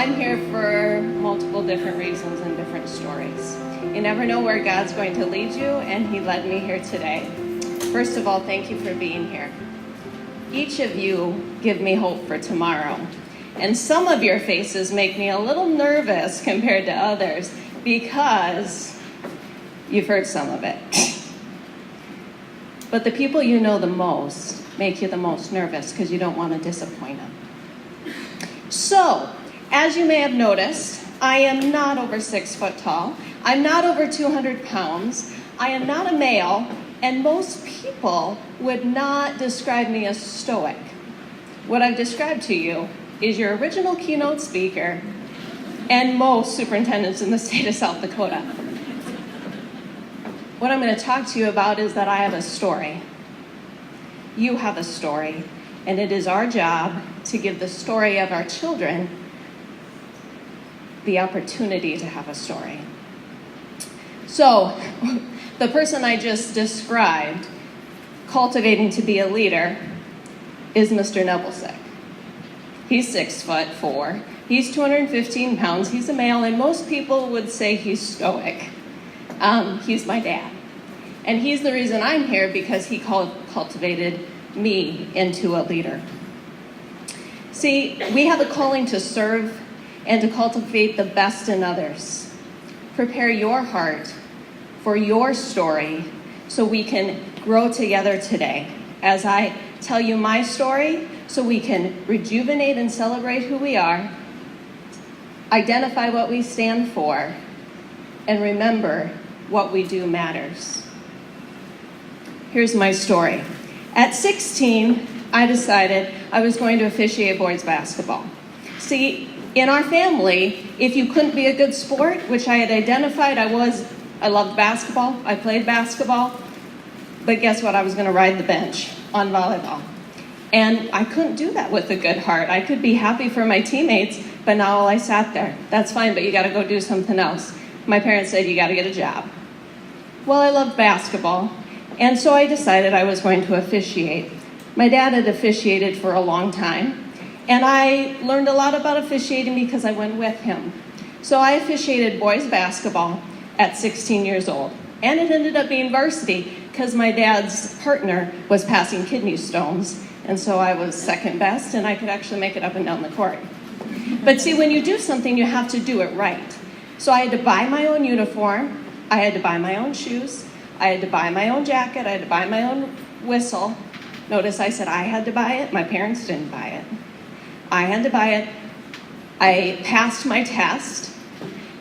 I'm here for multiple different reasons and different stories. You never know where God's going to lead you, and He led me here today. First of all, thank you for being here. Each of you give me hope for tomorrow. And some of your faces make me a little nervous compared to others because you've heard some of it. But the people you know the most make you the most nervous because you don't want to disappoint them. So, as you may have noticed, I am not over 6 foot tall. I'm not over 200 pounds. I am not a male, and most people would not describe me as stoic. What I've described to you is your original keynote speaker and most superintendents in the state of South Dakota. What I'm going to talk to you about is that I have a story. You have a story, and it is our job to give the story of our children the opportunity to have a story. So, the person I just described, cultivating to be a leader, is Mr. Nebelsick. He's 6'4". He's 215 pounds. He's a male, and most people would say he's stoic. He's my dad. And he's the reason I'm here because he cultivated me into a leader. See, we have a calling to serve and to cultivate the best in others. Prepare your heart for your story so we can grow together today. As I tell you my story, so we can rejuvenate and celebrate who we are, identify what we stand for, and remember what we do matters. Here's my story. At 16, I decided I was going to officiate boys basketball. See, in our family, if you couldn't be a good sport, which I had identified I loved basketball, I played basketball, but guess what? I was going to ride the bench on volleyball. And I couldn't do that with a good heart. I could be happy for my teammates, but not while I sat there. That's fine, but you got to go do something else. My parents said, you got to get a job. Well, I loved basketball, and so I decided I was going to officiate. My dad had officiated for a long time, and I learned a lot about officiating because I went with him. So I officiated boys basketball at 16 years old, and it ended up being varsity because my dad's partner was passing kidney stones, and so I was second best, and I could actually make it up and down the court. But see, when you do something, you have to do it right. So I had to buy my own uniform, I had to buy my own shoes, I had to buy my own jacket, I had to buy my own whistle. Notice I said I had to buy it, my parents didn't buy it. I had to buy it, I passed my test,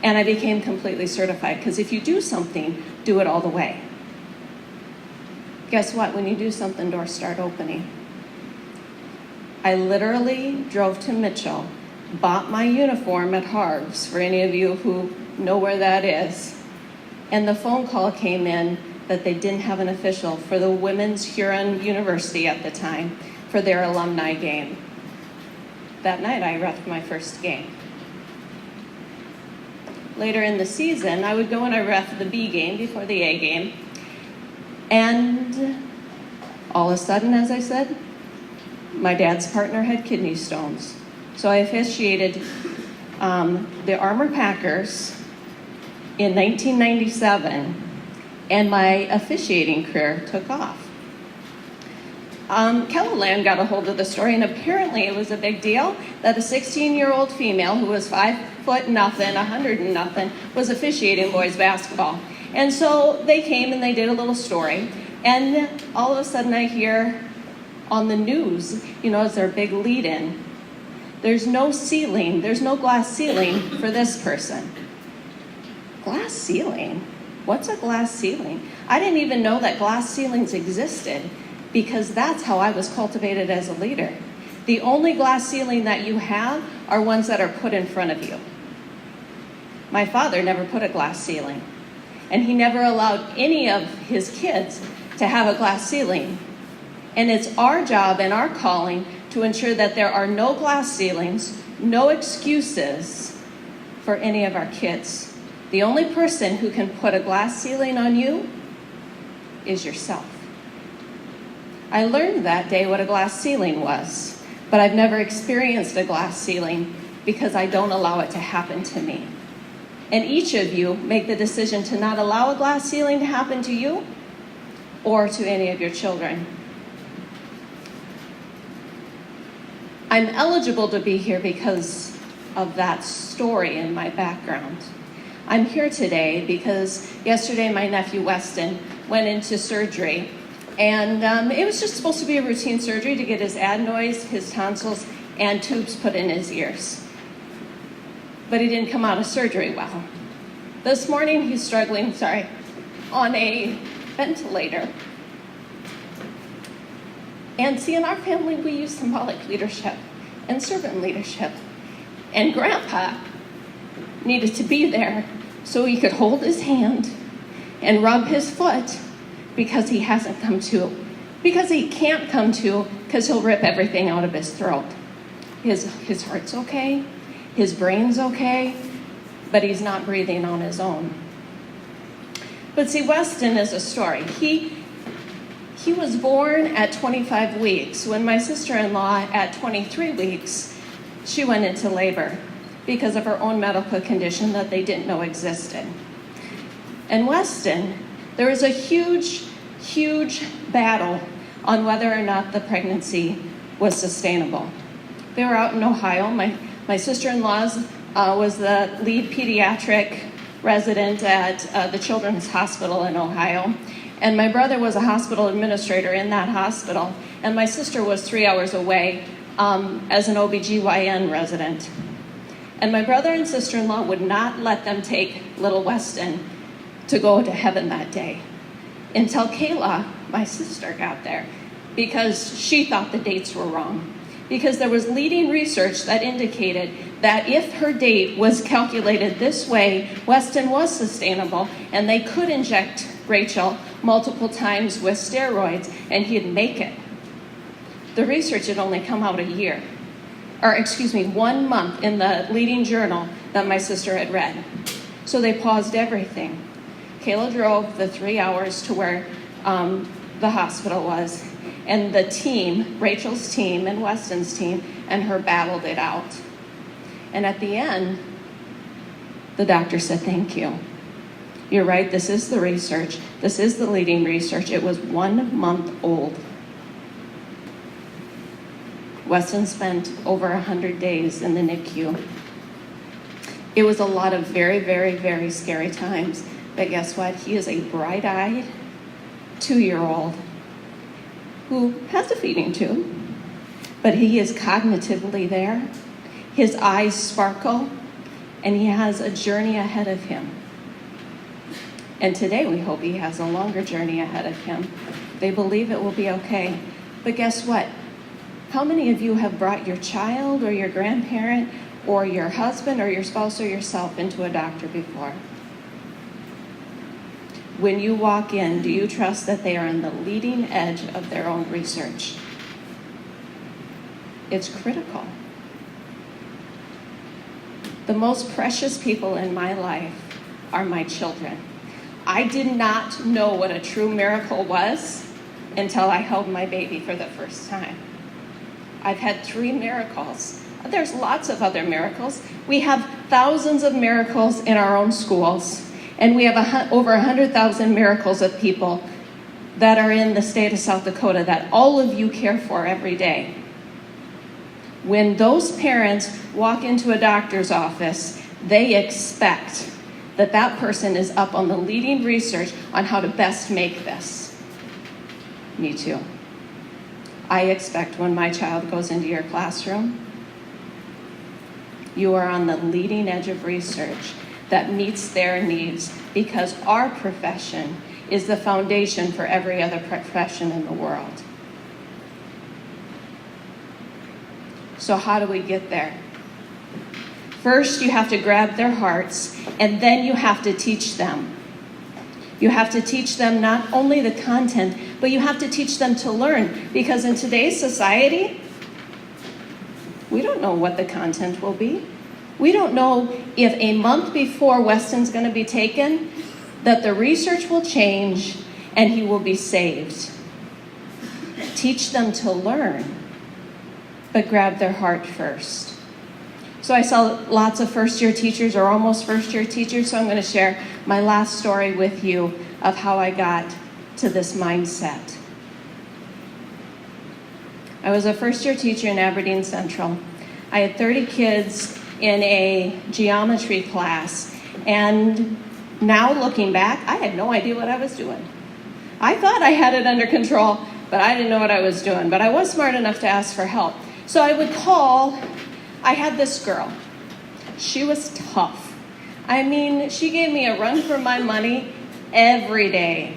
and I became completely certified, because if you do something, do it all the way. Guess what? When you do something, doors start opening. I literally drove to Mitchell, bought my uniform at Harv's, for any of you who know where that is, and the phone call came in that they didn't have an official for the Women's Huron University at the time for their alumni game. That night, I reffed my first game. Later in the season, I would go and I reffed the B game before the A game, and all of a sudden, as I said, my dad's partner had kidney stones. So I officiated the Armor Packers in 1997, and my officiating career took off. Kellerland got a hold of the story, and apparently it was a big deal that a 16-year-old female who was 5'0", 100 and nothing, was officiating boys basketball. And so they came and they did a little story, and all of a sudden I hear on the news, as their big lead-in, there's no ceiling, there's no glass ceiling for this person. Glass ceiling? What's a glass ceiling? I didn't even know that glass ceilings existed, because that's how I was cultivated as a leader. The only glass ceiling that you have are ones that are put in front of you. My father never put a glass ceiling, and he never allowed any of his kids to have a glass ceiling. And it's our job and our calling to ensure that there are no glass ceilings, no excuses for any of our kids. The only person who can put a glass ceiling on you is yourself. I learned that day what a glass ceiling was, but I've never experienced a glass ceiling because I don't allow it to happen to me. And each of you make the decision to not allow a glass ceiling to happen to you or to any of your children. I'm eligible to be here because of that story in my background. I'm here today because yesterday my nephew Weston went into surgery, and it was just supposed to be a routine surgery to get his adenoids, his tonsils, and tubes put in his ears. But he didn't come out of surgery well. This morning he's struggling, on a ventilator. And see, in our family we use symbolic leadership and servant leadership. And Grandpa needed to be there so he could hold his hand and rub his foot because he hasn't come to. Because he can't come to because he'll rip everything out of his throat. His heart's okay, his brain's okay, but he's not breathing on his own. But see, Weston is a story. He was born at 25 weeks. When my sister-in-law, at 23 weeks, she went into labor because of her own medical condition that they didn't know existed. And Weston, there was a huge, huge battle on whether or not the pregnancy was sustainable. They were out in Ohio. My sister-in-law's was the lead pediatric resident at the Children's Hospital in Ohio. And my brother was a hospital administrator in that hospital. And my sister was 3 hours away as an OBGYN resident. And my brother and sister-in-law would not let them take little Weston to go to heaven that day until Kayla, my sister, got there, because she thought the dates were wrong. Because there was leading research that indicated that if her date was calculated this way, Weston was sustainable, and they could inject Rachel multiple times with steroids, and he'd make it. The research had only come out 1 month in the leading journal that my sister had read. So they paused everything. Kayla drove the 3 hours to where the hospital was, and the team, Rachel's team and Weston's team, and her battled it out. And at the end, the doctor said, "Thank you. You're right, this is the research. This is the leading research. It was 1 month old." Weston spent over 100 days in the NICU. It was a lot of very, very, very scary times. But guess what? He is a bright-eyed 2-year-old who has a feeding tube, but he is cognitively there. His eyes sparkle, and he has a journey ahead of him. And today we hope he has a longer journey ahead of him. They believe it will be okay. But guess what? How many of you have brought your child or your grandparent or your husband or your spouse or yourself into a doctor before? When you walk in, do you trust that they are on the leading edge of their own research? It's critical. The most precious people in my life are my children. I did not know what a true miracle was until I held my baby for the first time. I've had 3 miracles. There's lots of other miracles. We have thousands of miracles in our own schools. And we have over 100,000 miracles of people that are in the state of South Dakota that all of you care for every day. When those parents walk into a doctor's office, they expect that that person is up on the leading research on how to best make this. Me too. I expect when my child goes into your classroom, you are on the leading edge of research that meets their needs, because our profession is the foundation for every other profession in the world. So how do we get there? First, you have to grab their hearts, and then you have to teach them. You have to teach them not only the content, but you have to teach them to learn, because in today's society, we don't know what the content will be. We don't know if a month before Weston's going to be taken, that the research will change and he will be saved. Teach them to learn, but grab their heart first. So I saw lots of first-year teachers or almost first-year teachers, so I'm going to share my last story with you of how I got to this mindset. I was a first-year teacher in Aberdeen Central. I had 30 kids in a geometry class, and now looking back, I had no idea what I was doing. I thought I had it under control, but I didn't know what I was doing. But I was smart enough to ask for help. So I would call. I had this girl. She was tough. I mean, she gave me a run for my money every day.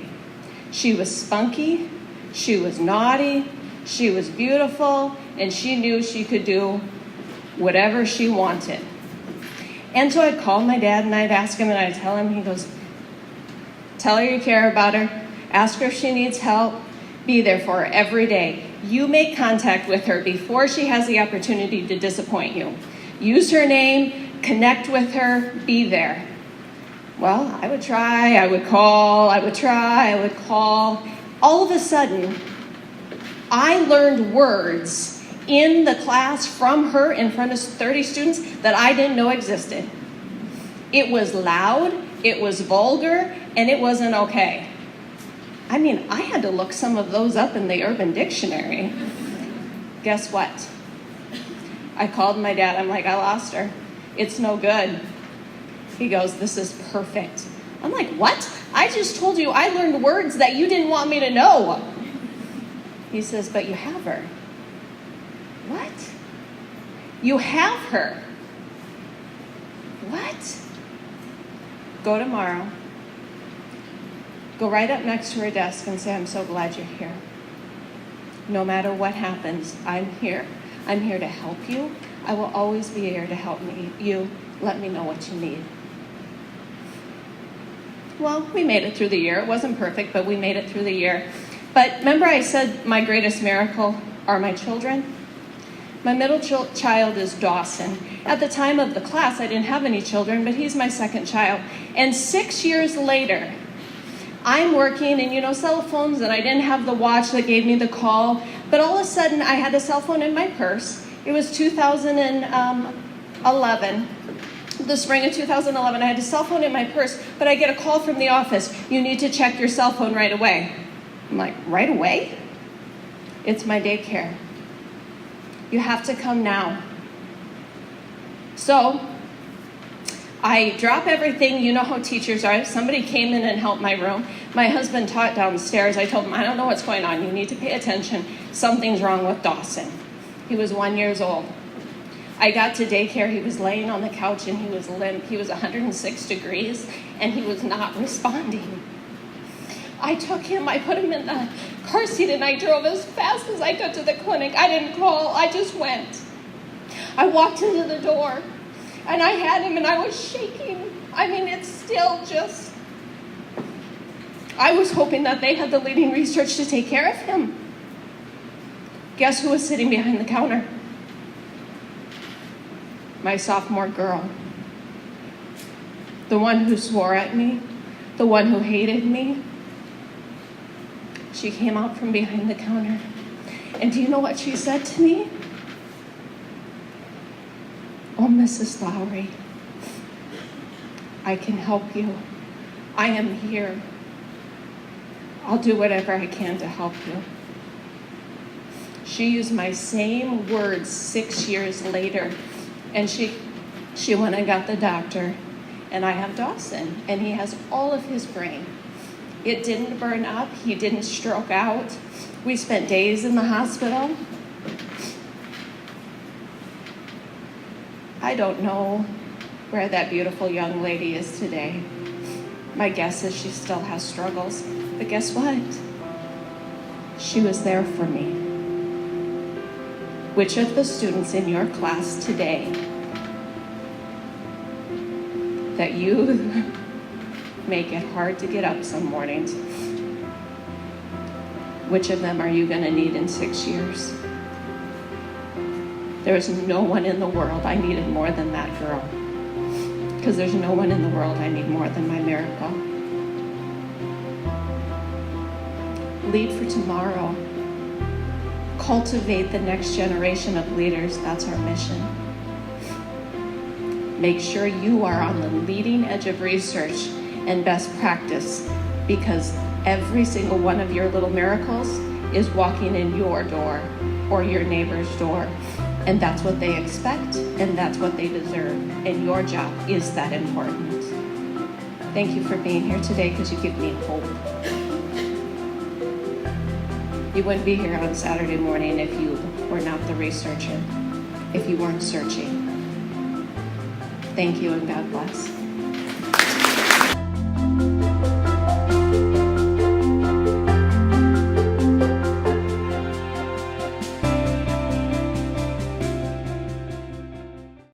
She was spunky, she was naughty, she was beautiful, and she knew she could do whatever she wanted. And so I'd call my dad and I'd ask him and I'd tell him, he goes, tell her you care about her, ask her if she needs help, be there for her every day. You make contact with her before she has the opportunity to disappoint you. Use her name, connect with her, be there. Well, I would try, I would call, I would try, I would call. All of a sudden, I learned words in the class from her in front of 30 students that I didn't know existed. It was loud, it was vulgar, and it wasn't okay. I mean, I had to look some of those up in the Urban Dictionary. Guess what? I called my dad. I'm like, I lost her. It's no good. He goes, this is perfect. I'm like, what? I just told you I learned words that you didn't want me to know. He says, but you have her. What? You have her. What? Go tomorrow. Go right up next to her desk and say, I'm so glad you're here. No matter what happens, I'm here. I'm here to help you. I will always be here to help you. Let me know what you need. Well, we made it through the year. It wasn't perfect, but we made it through the year. But remember I said my greatest miracle are my children? My middle child is Dawson. At the time of the class, I didn't have any children, but he's my second child. And 6 years later, I'm working, and cell phones, and I didn't have the watch that gave me the call, but all of a sudden I had a cell phone in my purse. It was 2011, the spring of 2011. I had a cell phone in my purse, but I get a call from the office. You need to check your cell phone right away. I'm like, right away? It's my daycare. You have to come now. So I drop everything. You know how teachers are. Somebody came in and helped my room. My husband taught downstairs. I told him, I don't know what's going on. You need to pay attention. Something's wrong with Dawson. He was 1 year old. I got to daycare. He was laying on the couch and he was limp. He was 106 degrees and he was not responding. I took him, I put him in the car seat and I drove as fast as I could to the clinic. I didn't call, I just went. I walked into the door. And I had him and I was shaking. I mean, it's still just... I was hoping that they had the leading research to take care of him. Guess who was sitting behind the counter? My sophomore girl. The one who swore at me. The one who hated me. She came out from behind the counter. And do you know what she said to me? Oh, Mrs. Lowery, I can help you. I am here. I'll do whatever I can to help you. She used my same words 6 years later, and she went and got the doctor, and I have Dawson, and he has all of his brain. It didn't burn up. He didn't stroke out. We spent days in the hospital. I don't know where that beautiful young lady is today. My guess is she still has struggles. But guess what? She was there for me. Which of the students in your class today that you make it hard to get up some mornings, which of them are you going to need in 6 years? There's no one in the world I needed more than that girl. Because there's no one in the world I need more than my miracle. Lead for tomorrow. Cultivate the next generation of leaders. That's our mission. Make sure you are on the leading edge of research and best practice, because every single one of your little miracles is walking in your door or your neighbor's door. And that's what they expect, and that's what they deserve. And your job is that important. Thank you for being here today, because you give me hope. You wouldn't be here on Saturday morning if you were not the researcher, if you weren't searching. Thank you, and God bless.